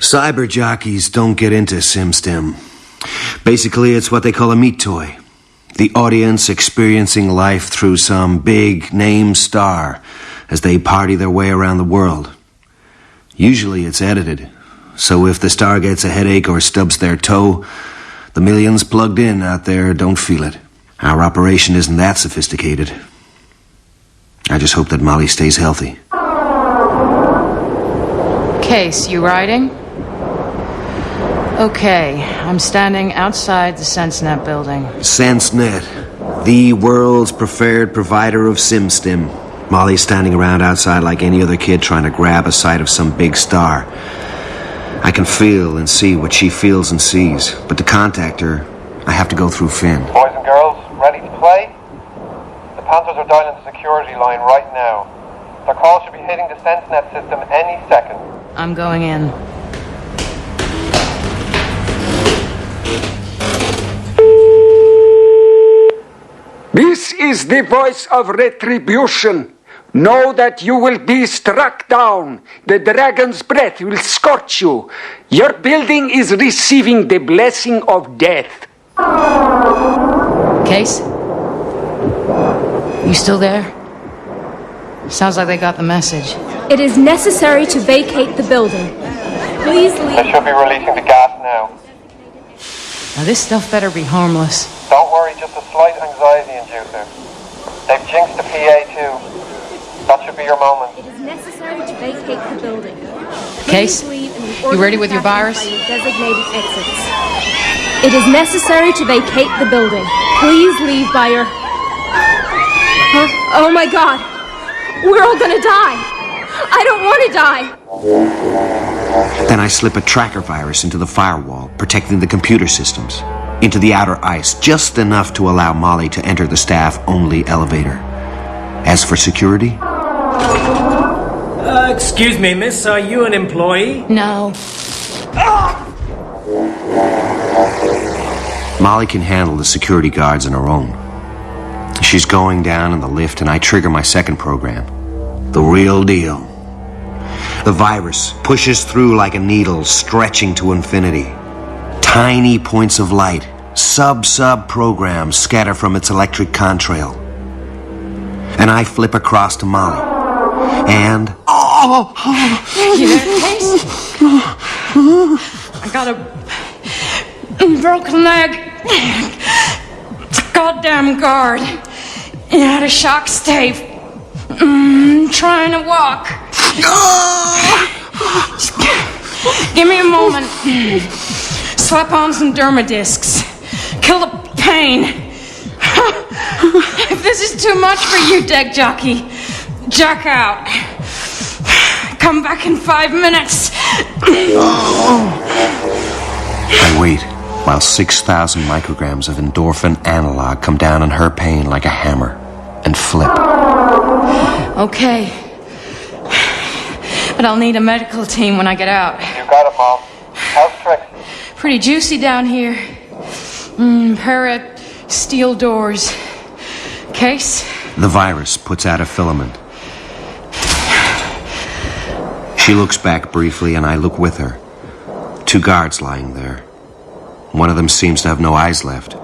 Cyber jockeys don't get into SimStim. Basically, it's what they call a meat toy. The audience experiencing life through some big name star as they party their way around the world. Usually it's edited, so if the star gets a headache or stubs their toe, the millions plugged in out there don't feel it. Our operation isn't that sophisticated. I just hope that Molly stays healthy. Case, you riding? Okay, I'm standing outside the SenseNet building. SenseNet, the world's preferred provider of SimStim. Molly's standing around outside like any other kid trying to grab a sight of some big star. I can feel and see what she feels and sees, but to contact her, I have to go through Finn. Boys and girls, ready to play? The Panthers are dialing the security line right now. Their call should be hitting the SenseNet system any second. I'm going in. This is the voice of retribution. Know that you will be struck down. The dragon's breath will scorch you. Your building is receiving the blessing of death. Case? You still there? Sounds like they got the message. It is necessary to vacate the building. Please leave. They should be releasing the gas now. Now this stuff better be harmless. Don't worry, just a slight anxiety inducer. They've jinxed the PA too. That should be your moment. It is necessary to vacate the building. Case, you ready with your virus? Your designated exits. It is necessary to vacate the building. Please leave by your... Oh my God! We're all gonna die! I don't want to die! Then I slip a tracker virus into the firewall, protecting the computer systems. Into the outer ice, just enough to allow Molly to enter the staff-only elevator. As for security... Excuse me, miss, are you an employee? No. Molly can handle the security guards on her own. She's going down in the lift and I trigger my second program. The real deal. The virus pushes through like a needle, stretching to infinity. Tiny points of light, sub programs scatter from its electric contrail. And I flip across to Molly. And... You there, Case? I got a broken leg. Goddamn guard. He had a shock stave. Trying to walk. Just give me a moment. Slap on some dermadiscs. Kill the pain. If this is too much for you, deck jockey, jack out. Come back in 5 minutes. I wait while 6,000 micrograms of endorphin analog come down on her pain like a hammer and flip. Okay. But I'll need a medical team when I get out. You got it, Mom. How's Trixie? Pretty juicy down here. Pair of steel doors. Case? The virus puts out a filament. She looks back briefly and I look with her. 2 guards lying there. One of them seems to have no eyes left.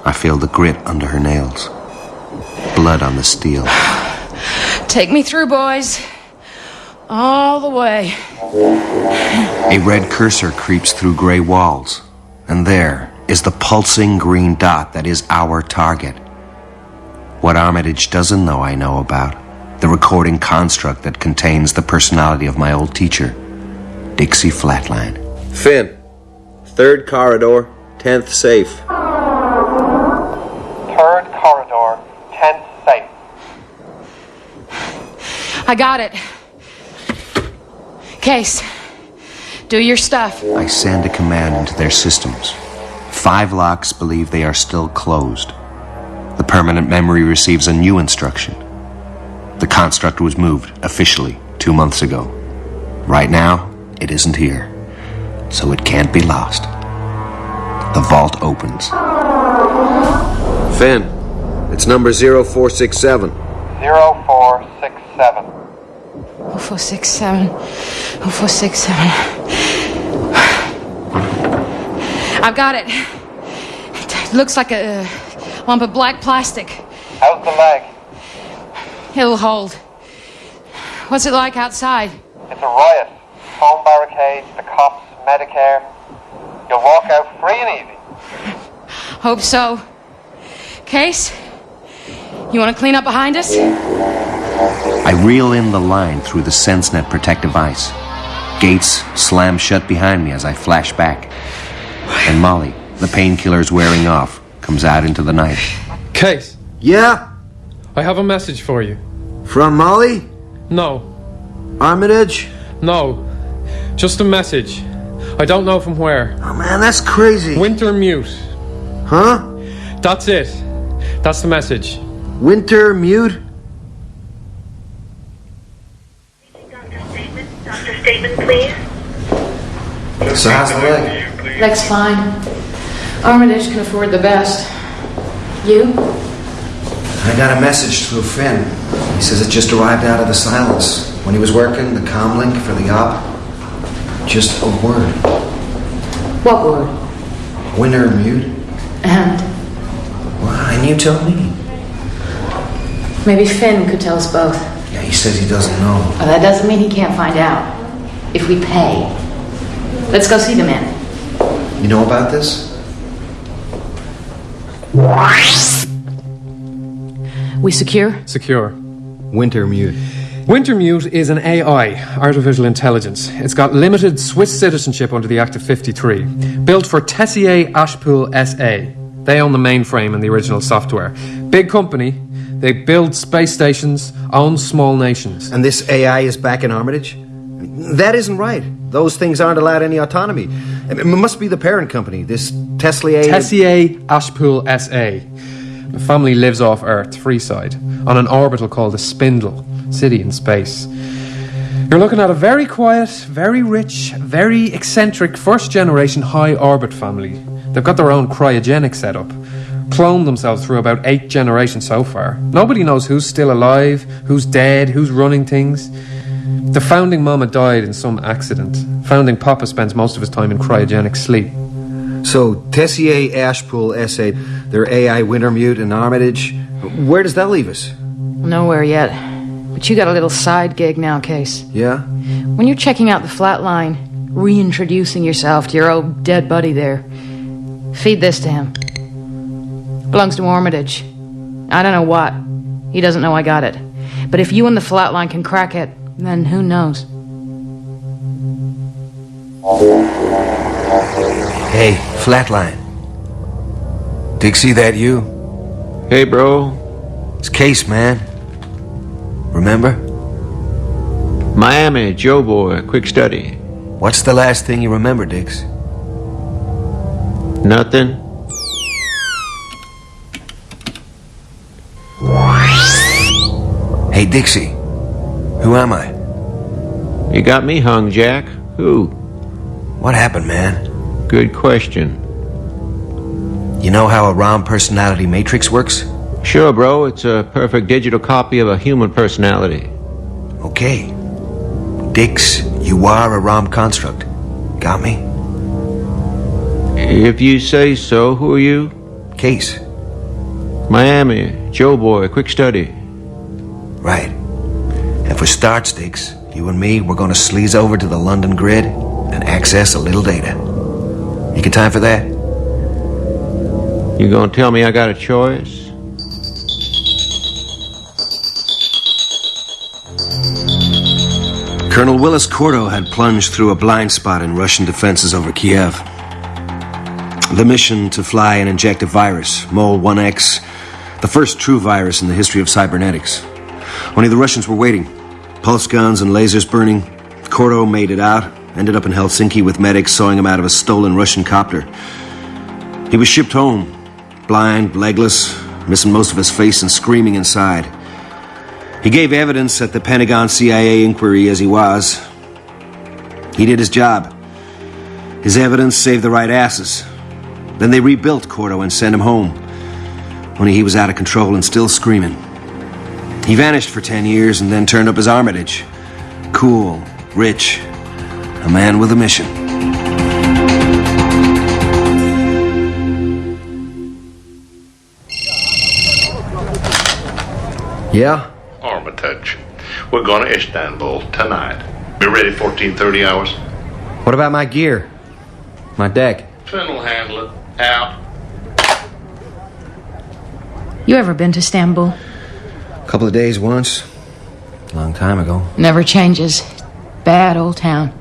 I feel the grit under her nails. Blood on the steel. Take me through, boys. All the way. A red cursor creeps through gray walls. And there is the pulsing green dot that is our target. What Armitage doesn't know I know about. The recording construct that contains the personality of my old teacher, Dixie Flatline. Finn, 3rd corridor, 10th safe. 3rd corridor, 10th safe. I got it. Case, do your stuff. I send a command into their systems. 5 locks believe they are still closed. The permanent memory receives a new instruction. The construct was moved, officially, 2 months ago. Right now, it isn't here, so it can't be lost. The vault opens. Finn, it's number 0467. 0467. 0467. 0467. I've got it. It looks like a lump of black plastic. How's the leg? It'll hold. What's it like outside? It's a riot. Phone barricades, the cops, Medicare. You'll walk out free and easy. Hope so. Case, you want to clean up behind us? I reel in the line through the SenseNet protective ice. Gates slam shut behind me as I flash back. And Molly, the painkiller's wearing off, comes out into the night. Case, Yeah? I have a message for you. From Molly? No, Armitage? no, just a message. I don't know from where. Oh man, that's crazy. Winter mute. Huh? That's it. That's the message. Winter mute? Doctor statement, please. So how's the leg? Leg's fine. Armitage can afford the best. You? I got a message through Finn. He says it just arrived out of the silence. When he was working the comm link for the op. Just a word. What word? Winter mute? And Why, and you tell me. maybe Finn could tell us both. Yeah, he says he doesn't know. Well, that doesn't mean he can't find out. If we pay. Let's go see the man. You know about this? We secure? Secure. Winter mute. Wintermute is an AI, artificial intelligence. It's got limited Swiss citizenship under the Act of 53. Built for Tessier Ashpool SA. They own the mainframe and the original software. Big company. They build space stations, own small nations. And this AI is back in Armitage? That isn't right. Those things aren't allowed any autonomy. It must be the parent company, this Tessier Ashpool SA. The family lives off Earth, Freeside, on an orbital called the Spindle, city in space. You're looking at a very quiet, very rich, very eccentric first-generation high-orbit family. They've got their own cryogenic setup. Cloned themselves through about 8 generations so far. Nobody knows who's still alive, who's dead, who's running things. The founding mama died in some accident. Founding papa spends most of his time in cryogenic sleep. So, Tessier Ashpool SA, their AI Wintermute and Armitage. Where does that leave us? Nowhere yet. But you got a little side gig now, Case. Yeah? When you're checking out the flat line, reintroducing yourself to your old dead buddy there, feed this to him. Belongs to Armitage. I don't know what. He doesn't know I got it. But if you and the flat line can crack it, then who knows? Hey, Flatline. Dixie, that you? Hey, bro. It's Case, man. Remember? Miami, Joe Boy, quick study. What's the last thing you remember, Dix? Nothing? Hey, Dixie. Who am I? You got me hung, Jack. Who? What happened, man? Good question. You know how a ROM personality matrix works? Sure, bro. It's a perfect digital copy of a human personality. Okay. Dix, you are a ROM construct. Got me? If you say so, who are you? Case. Miami, Joe Boy, quick study. Right. And for starts, Dix, you and me, we're gonna sleaze over to the London grid and access a little data. You got time for that? You gonna tell me I got a choice? Colonel Willis Cordo had plunged through a blind spot in Russian defenses over Kiev. The mission to fly and inject a virus, Mole 1X, the first true virus in the history of cybernetics. Only the Russians were waiting. Pulse guns and lasers burning. Cordo made it out, ended up in Helsinki with medics sawing him out of a stolen Russian copter. He was shipped home, blind, legless, missing most of his face and screaming inside. He gave evidence at the Pentagon CIA inquiry as he was. He did his job. His evidence saved the right asses. Then they rebuilt Cordo and sent him home. Only he was out of control and still screaming. He vanished for 10 years and then turned up as Armitage. cool, rich, a man with a mission. Yeah? Armitage. We're going to Istanbul tonight. Be ready 14:30 hours. What about my gear? My deck? Finn will handle it. Out. You ever been to Istanbul? A couple of days once. A long time ago. Never changes. Bad old town.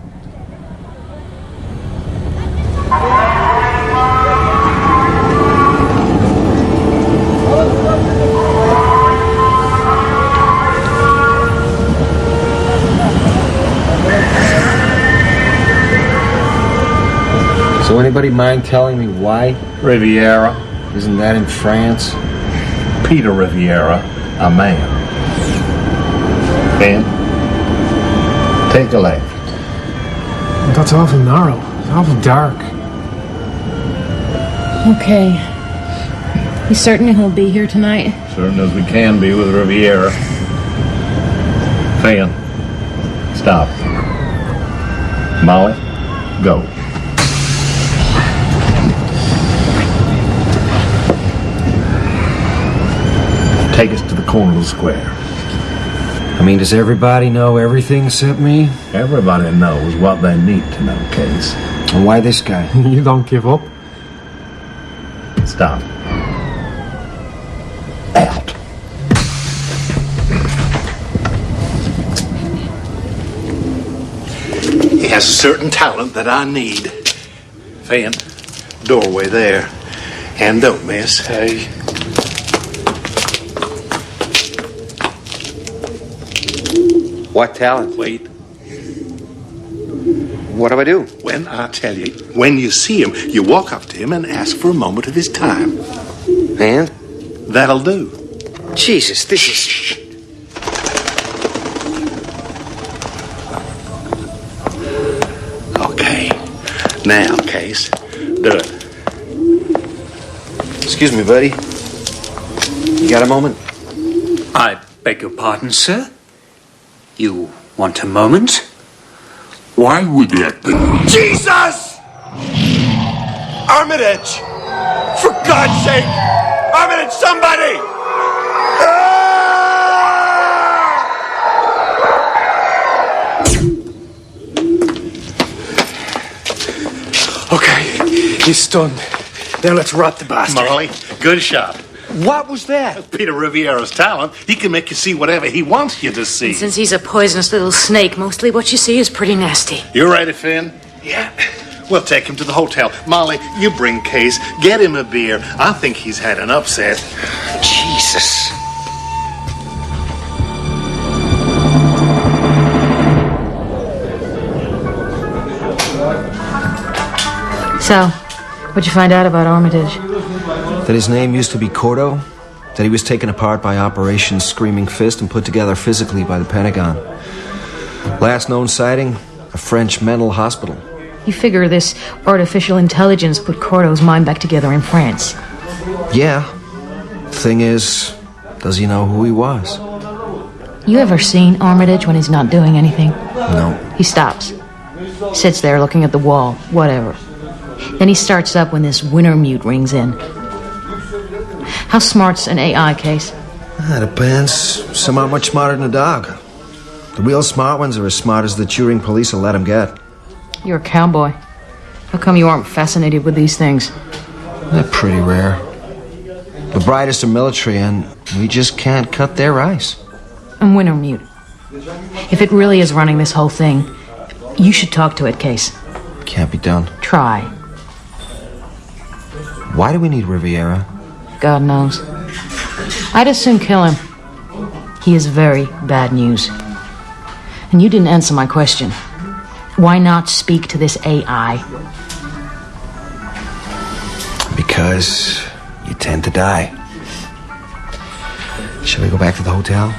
So anybody mind telling me why? Riviera. Isn't that in France? Peter Riviera, a man. Ben, take a left. That's awful narrow. It's awful dark. Okay. You certain he'll be here tonight? Certain as we can be with Riviera. Finn, stop. Molly, go. Take us to the corner of the square. I mean, does everybody know everything except me? Everybody knows what they need to know, Case. And why this guy? You don't give up. Stop. Out. He has a certain talent that I need. Finn, doorway there. And don't miss. Hey. What talent? Wait. What do I do? When I tell you, when you see him, you walk up to him and ask for a moment of his time. And? That'll do. Jesus, this is... Okay. Now, Case, do it. Excuse me, buddy. You got a moment? I beg your pardon, sir? You want a moment? Why would that be? Jesus! Armitage! For God's sake! Armitage, somebody! Okay, he's stunned. Now let's rot the bastard. Molly, good shot. What was that? Peter Riviera's talent, he can make you see whatever he wants you to see. And since he's a poisonous little snake, mostly what you see is pretty nasty. You ready, Finn? Yeah. We'll take him to the hotel. Molly, you bring Case. Get him a beer. I think he's had an upset. Jesus. So, what'd you find out about Armitage? That his name used to be Cordo? That he was taken apart by Operation Screaming Fist and put together physically by the Pentagon. Last known sighting, a French mental hospital. You figure this artificial intelligence put Cordo's mind back together in France. Yeah. Thing is, does he know who he was? You ever seen Armitage when he's not doing anything? No. He stops. Sits there looking at the wall, whatever. Then he starts up when this winter mute rings in. How smart's an AI, Case? That depends. Some aren't much smarter than a dog. The real smart ones are as smart as the Turing police will let them get. You're a cowboy. How come you aren't fascinated with these things? They're pretty rare. The brightest are military, and we just can't cut their ice. I'm winter mute. If it really is running this whole thing, you should talk to it, Case. Can't be done. Try. Why do we need Riviera? God knows. I'd as soon kill him. He is very bad news. And you didn't answer my question. Why not speak to this AI? Because you tend to die. Shall we go back to the hotel?